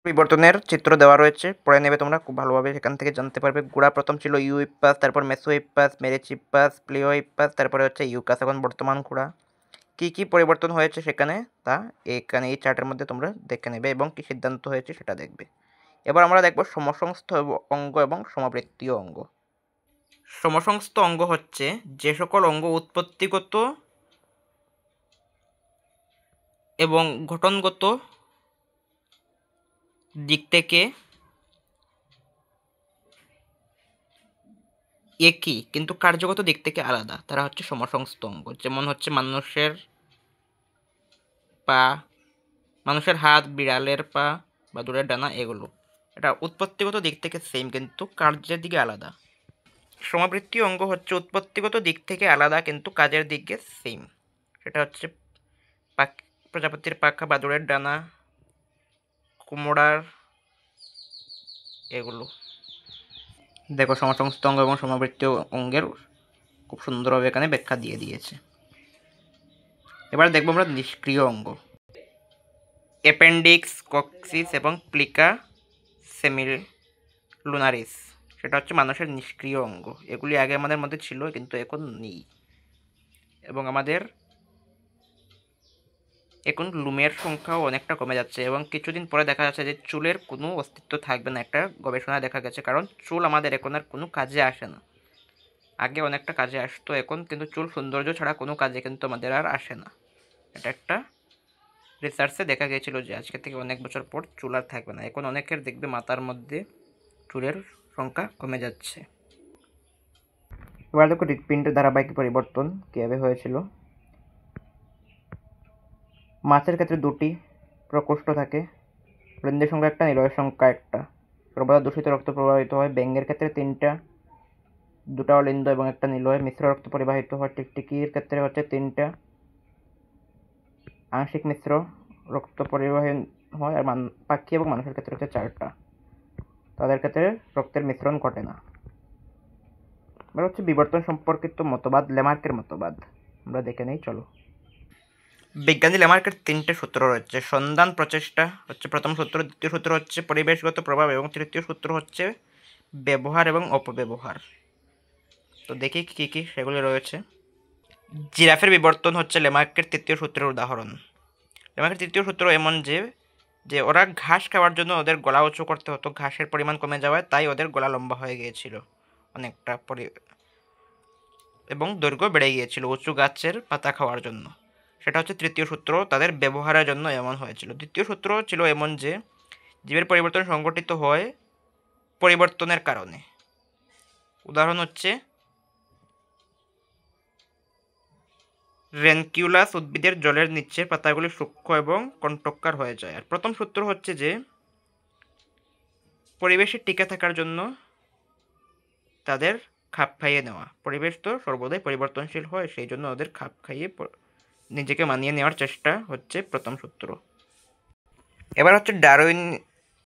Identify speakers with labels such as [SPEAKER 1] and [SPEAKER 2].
[SPEAKER 1] পরিবর্তনের চিত্র দেওয়া রয়েছে, পড়ে নেবে তোমরা, খুব ভালোভাবে সেখান থেকে জানতে পারবে। গুড়া প্রথম ছিল ইউইপাস, তারপর মেসোইপাস, মেরিচিপাস, প্লিওইপাস, তারপরে হচ্ছে ইউকাস, এখন বর্তমান গুড়া। কী কী পরিবর্তন হয়েছে সেখানে তা এখানে এই চার্টের মধ্যে তোমরা দেখে নেবে এবং কী সিদ্ধান্ত হয়েছে সেটা দেখবে। এবার আমরা দেখব সমসংস্থ অঙ্গ এবং সমবৃত্তীয় অঙ্গ। সমসংস্থ অঙ্গ হচ্ছে যে সকল অঙ্গ উৎপত্তিগত এবং গঠনগত দিক থেকে একই কিন্তু কার্যগত দিক থেকে আলাদা, তারা হচ্ছে সমসংস্থ অঙ্গ। যেমন হচ্ছে মানুষের পা, মানুষের হাত, বিড়ালের পা, বাদুড়ের ডানা, এগুলো এটা উৎপত্তিগত দিক থেকে সেম কিন্তু কার্যের দিকে আলাদা। সমবৃত্তীয় অঙ্গ হচ্ছে উৎপত্তিগত দিক থেকে আলাদা কিন্তু কাজের দিকে সেম। সেটা হচ্ছে প্রজাপতির পাখা, বাদুড়ের ডানা, কুমড়ার, এগুলো। দেখো সমসংস্থ অঙ্গ এবং সমবৃত্তীয় অঙ্গের খুব সুন্দরভাবে এখানে ব্যাখ্যা দিয়ে দিয়েছে। এবার দেখবো আমরা নিষ্ক্রিয় অঙ্গ। অ্যাপেন্ডিক্স, কক্সিস এবং প্লিকা সেমিলুনারিস, সেটা হচ্ছে মানুষের নিষ্ক্রিয় অঙ্গ। এগুলি আগে আমাদের মধ্যে ছিল কিন্তু এখন নেই, এবং আমাদের এখন লুমের সংখ্যাও অনেকটা কমে যাচ্ছে এবং কিছুদিন পরে দেখা যাচ্ছে যে চুলের কোনো অস্তিত্ব থাকবে না, একটা গবেষণায় দেখা গেছে। কারণ চুল আমাদের এখন আর কোনো কাজে আসে না। আগে অনেকটা কাজে আসতো, এখন কিন্তু চুল সৌন্দর্য ছাড়া কোনো কাজে কিন্তু আমাদের আর আসে না। এটা একটা রিসার্চে দেখা গিয়েছিল যে আজকে থেকে অনেক বছর পর চুল আর থাকবে না। এখন অনেকের দেখবে মাথার মধ্যে চুলের সংখ্যা কমে যাচ্ছে। এবার দেখো হৃৎপিণ্ডের ধারাবাহিক পরিবর্তন কীভাবে হয়েছিল। মাছের ক্ষেত্রে দুটি প্রকোষ্ঠ থাকে, হৃদয়ের সংখ্যা একটা, নিলয়ের সংখ্যা একটা। সর্বদা দূষিত রক্ত প্রবাহিত হয়। ব্যাঙের ক্ষেত্রে তিনটা, দুটা অলিন্দ এবং একটা নিলয়। মিশ্র রক্ত পরিবাহিত হয়। টিকটিকির ক্ষেত্রে হচ্ছে তিনটা, আংশিক মিশ্র রক্ত পরিবাহী হয়। আর পাখি এবং মানুষের ক্ষেত্রে হচ্ছে চারটা, তাদের ক্ষেত্রে রক্তের মিশ্রণ ঘটে না। এবার হচ্ছে বিবর্তন সম্পর্কিত মতবাদ, ল্যামার্কের মতবাদ আমরা দেখে নেই, চলো। বিজ্ঞানী ল্যামার্কের তিনটে সূত্র রয়েছে। সন্ধান প্রচেষ্টা হচ্ছে প্রথম সূত্র, দ্বিতীয় সূত্র হচ্ছে পরিবেশগত প্রভাব এবং তৃতীয় সূত্র হচ্ছে ব্যবহার এবং অপব্যবহার। তো দেখি কী কী সেগুলি রয়েছে। জিরাফের বিবর্তন হচ্ছে ল্যামার্কের তৃতীয় সূত্রের উদাহরণ। ল্যামার্কের তৃতীয় সূত্র এমন যে ওরা ঘাস খাওয়ার জন্য ওদের গলা উঁচু করতে হতো, ঘাসের পরিমাণ কমে যাওয়ায় তাই ওদের গলা লম্বা হয়ে গিয়েছিল অনেকটা, এবং দৈর্ঘ্য বেড়ে গিয়েছিল উঁচু গাছের পাতা খাওয়ার জন্য। সেটা হচ্ছে তৃতীয় সূত্র, তাদের ব্যবহারের জন্য এমন হয়েছিল। দ্বিতীয় সূত্র ছিল এমন যে জীবের পরিবর্তন সংঘটিত হয় পরিবর্তনের কারণে। উদাহরণ হচ্ছে রেনকিউলাস উদ্ভিদের জলের নিচের পাতাগুলি সূক্ষ্ম এবং কণ্টকাকার হয়ে যায়। আর প্রথম সূত্র হচ্ছে যে পরিবেশে টিকে থাকার জন্য তাদের খাপ খাইয়ে নেওয়া। পরিবেশ তো সর্বদাই পরিবর্তনশীল হয়, সেই জন্য ওদের খাপ খাইয়ে নিজেকে মানিয়ে নেওয়ার চেষ্টা হচ্ছে প্রথম সূত্র। এবার হচ্ছে